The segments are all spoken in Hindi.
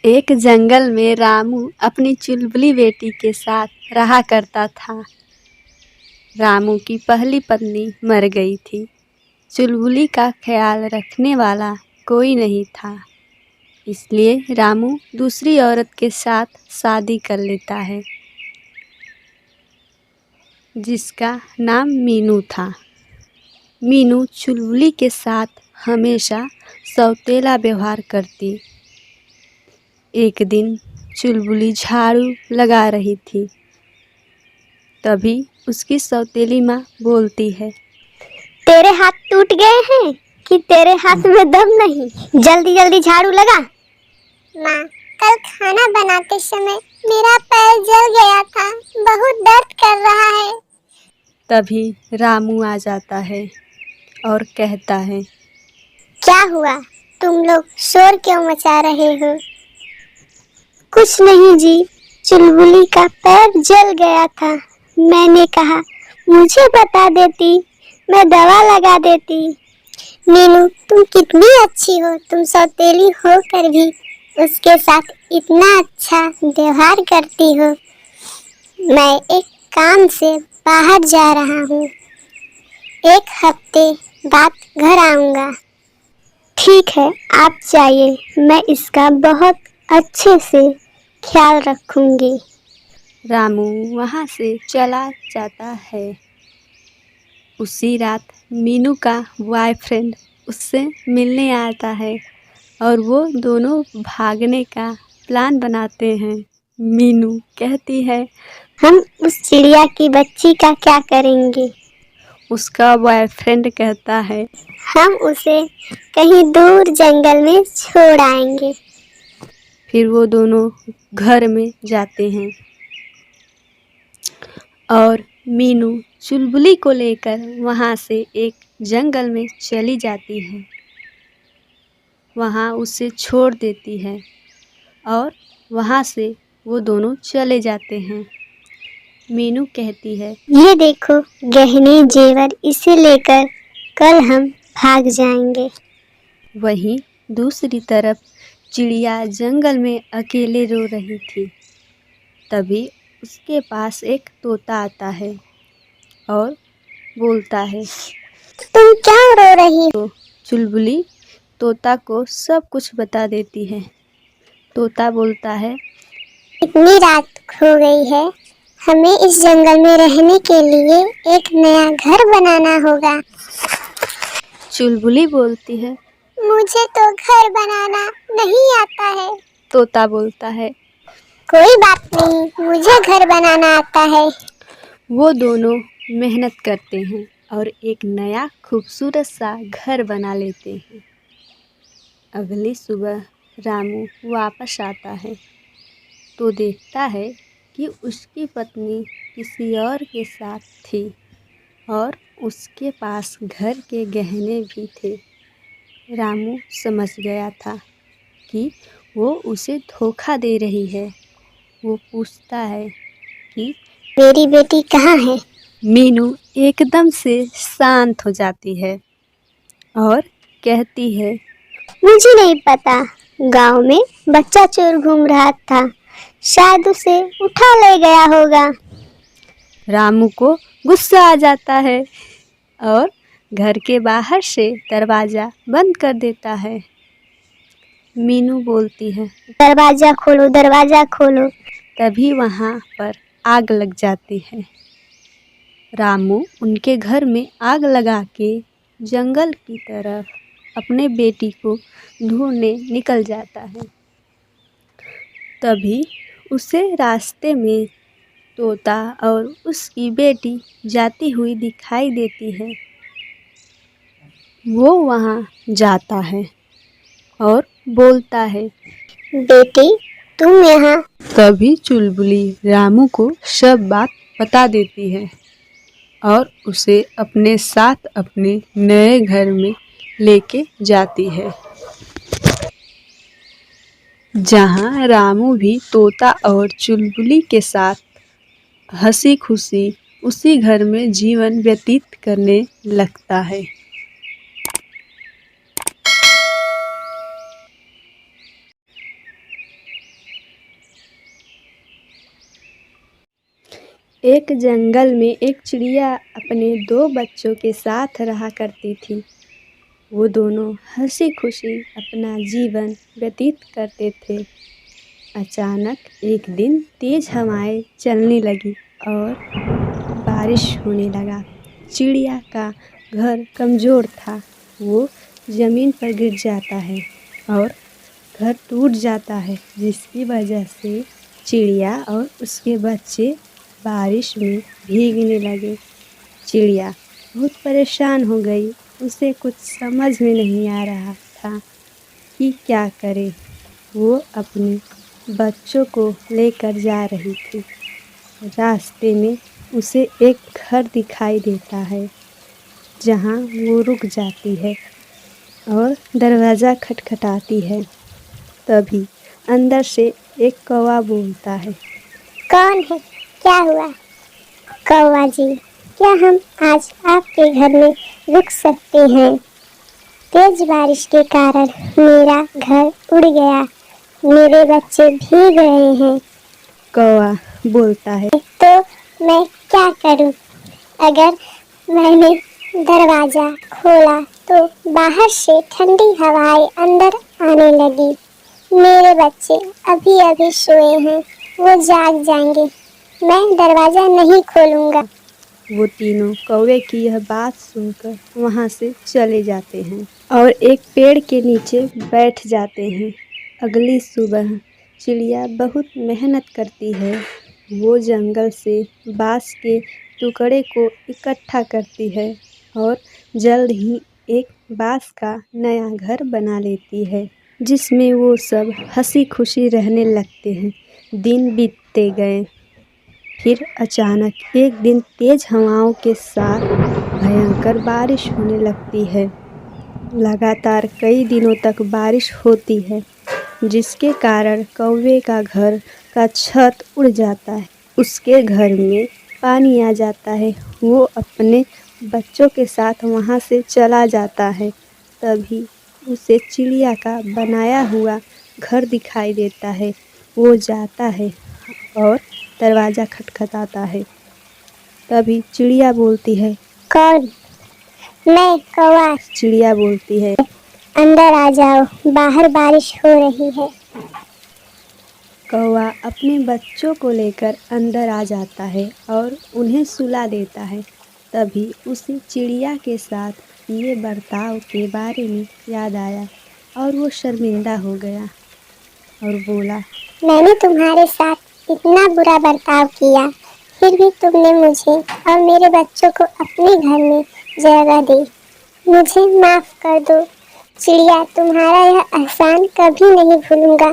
एक जंगल में रामू अपनी चुलबुली बेटी के साथ रहा करता था। रामू की पहली पत्नी मर गई थी। चुलबुली का ख्याल रखने वाला कोई नहीं था, इसलिए रामू दूसरी औरत के साथ शादी कर लेता है, जिसका नाम मीनू था। मीनू चुलबुली के साथ हमेशा सौतेला व्यवहार करती। एक दिन चुलबुली झाड़ू लगा रही थी, तभी उसकी सौतेली माँ बोलती है, तेरे हाथ टूट गए हैं कि तेरे हाथ में दम नहीं? जल्दी जल्दी झाड़ू लगा। माँ, कल खाना बनाते समय मेरा पैर जल गया था, बहुत दर्द कर रहा है। तभी रामू आ जाता है और कहता है, क्या हुआ? तुम लोग शोर क्यों मचा रहे हो? कुछ नहीं जी, चुलबुली का पैर जल गया था। मैंने कहा मुझे बता देती, मैं दवा लगा देती। मीनू, तुम कितनी अच्छी हो, तुम सौतेली होकर भी उसके साथ इतना अच्छा व्यवहार करती हो। मैं एक काम से बाहर जा रहा हूँ, 1 हफ्ते बाद घर आऊँगा। ठीक है, आप जाइए, मैं इसका बहुत अच्छे से ख्याल रखूंगी। रामू वहाँ से चला जाता है। उसी रात मीनू का बॉयफ्रेंड उससे मिलने आता है और वो दोनों भागने का प्लान बनाते हैं। मीनू कहती है, हम उस चिड़िया की बच्ची का क्या करेंगे? उसका बॉयफ्रेंड कहता है, हम उसे कहीं दूर जंगल में छोड़ आएंगे। फिर वो दोनों घर में जाते हैं और मीनू चुलबुली को लेकर वहाँ से एक जंगल में चली जाती है। वहाँ उसे छोड़ देती है और वहाँ से वो दोनों चले जाते हैं। मीनू कहती है, ये देखो गहने जेवर, इसे लेकर कल हम भाग जाएंगे। वहीं दूसरी तरफ चिड़िया जंगल में अकेले रो रही थी। तभी उसके पास एक तोता आता है और बोलता है, तुम क्या रो रही हो? चुलबुली तोता को सब कुछ बता देती है। तोता बोलता है, इतनी रात हो गई है, हमें इस जंगल में रहने के लिए एक नया घर बनाना होगा। चुलबुली बोलती है, मुझे तो घर बनाना नहीं आता है। तोता बोलता है, कोई बात नहीं, मुझे घर बनाना आता है। वो दोनों मेहनत करते हैं और एक नया खूबसूरत सा घर बना लेते हैं। अगली सुबह रामू वापस आता है तो देखता है कि उसकी पत्नी किसी और के साथ थी और उसके पास घर के गहने भी थे। रामू समझ गया था कि वो उसे धोखा दे रही है। वो पूछता है कि मेरी बेटी कहाँ है? मीनू एकदम से शांत हो जाती है और कहती है, मुझे नहीं पता, गांव में बच्चा चोर घूम रहा था, शायद उसे उठा ले गया होगा। रामू को गुस्सा आ जाता है और घर के बाहर से दरवाज़ा बंद कर देता है। मीनू बोलती है, दरवाजा खोलो, दरवाजा खोलो। तभी वहाँ पर आग लग जाती है। रामू उनके घर में आग लगा के जंगल की तरफ अपने बेटी को ढूंढने निकल जाता है। तभी उसे रास्ते में तोता और उसकी बेटी जाती हुई दिखाई देती है। वो वहाँ जाता है और बोलता है, बेटी, तुम यहाँ? तभी चुलबुली रामू को सब बात बता देती है और उसे अपने साथ अपने नए घर में लेके जाती है, जहाँ रामू भी तोता और चुलबुली के साथ हंसी खुशी उसी घर में जीवन व्यतीत करने लगता है। एक जंगल में एक चिड़िया अपने 2 बच्चों के साथ रहा करती थी। वो दोनों हंसी खुशी अपना जीवन व्यतीत करते थे। अचानक एक दिन तेज हवाएं चलने लगी और बारिश होने लगा। चिड़िया का घर कमज़ोर था, वो ज़मीन पर गिर जाता है और घर टूट जाता है, जिसकी वजह से चिड़िया और उसके बच्चे बारिश में भीगने लगे। चिड़िया बहुत परेशान हो गई, उसे कुछ समझ में नहीं आ रहा था कि क्या करे। वो अपने बच्चों को लेकर जा रही थी। रास्ते में उसे एक घर दिखाई देता है, जहाँ वो रुक जाती है और दरवाज़ा खटखटाती है। तभी अंदर से एक कौवा बोलता है। कौन है? क्या हुआ? कौवा जी, क्या हम आज आपके घर में रुक सकते हैं? तेज बारिश के कारण मेरा घर उड़ गया, मेरे बच्चे भीग रहे हैं। कौवा बोलता है। तो मैं क्या करूं? अगर मैंने दरवाजा खोला तो बाहर से ठंडी हवाएं अंदर आने लगी। मेरे बच्चे अभी अभी सोए हैं, वो जाग जाएंगे। मैं दरवाजा नहीं खोलूंगा। वो तीनों कौवे की यह बात सुनकर वहाँ से चले जाते हैं और एक पेड़ के नीचे बैठ जाते हैं। अगली सुबह चिड़िया बहुत मेहनत करती है। वो जंगल से बांस के टुकड़े को इकट्ठा करती है और जल्द ही एक बांस का नया घर बना लेती है, जिसमें वो सब हंसी खुशी रहने लगते हैं। दिन बीतते गए। फिर अचानक एक दिन तेज हवाओं के साथ भयंकर बारिश होने लगती है। लगातार कई दिनों तक बारिश होती है, जिसके कारण कौवे का घर का छत उड़ जाता है। उसके घर में पानी आ जाता है। वो अपने बच्चों के साथ वहाँ से चला जाता है। तभी उसे चिड़िया का बनाया हुआ घर दिखाई देता है। वो जाता है और दरवाज़ा खटखटाता है। तभी चिड़िया बोलती है। कौन? मैं कौवा। चिड़िया बोलती है। अंदर आ जाओ, बाहर बारिश हो रही है। कौवा अपने बच्चों को लेकर अंदर आ जाता है और उन्हें सुला देता है। तभी उसे चिड़िया के साथ किए बर्ताव के बारे में याद आया और वो शर्मिंदा हो गया और बोला, मैंने तुम्हारे साथ इतना बुरा बर्ताव किया, फिर भी तुमने मुझे और मेरे बच्चों को अपने घर में जगह दी। मुझे माफ कर दो। चिड़िया, तुम्हारा यह एहसान कभी नहीं भूलूंगा।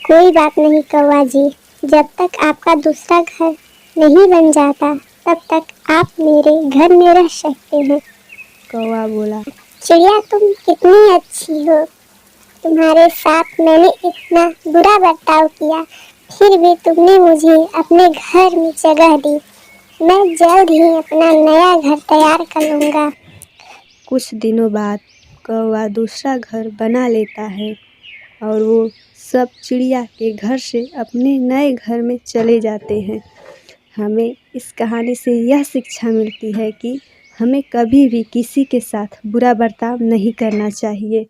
कोई बात नहीं कौवा जी, जब तक आपका दूसरा घर नहीं बन जाता तब तक आप मेरे घर में रह सकते हैं। कौवा बोला। चिड़िया, तुम कितनी अच्छी हो। तुम्हारे साथ मैंने इतना बुरा बर्ताव किया, फिर भी तुमने मुझे अपने घर में जगह दी। मैं जल्द ही अपना नया घर तैयार कर लूँगा। कुछ दिनों बाद कौवा दूसरा घर बना लेता है और वो सब चिड़िया के घर से अपने नए घर में चले जाते हैं। हमें इस कहानी से यह शिक्षा मिलती है कि हमें कभी भी किसी के साथ बुरा बर्ताव नहीं करना चाहिए।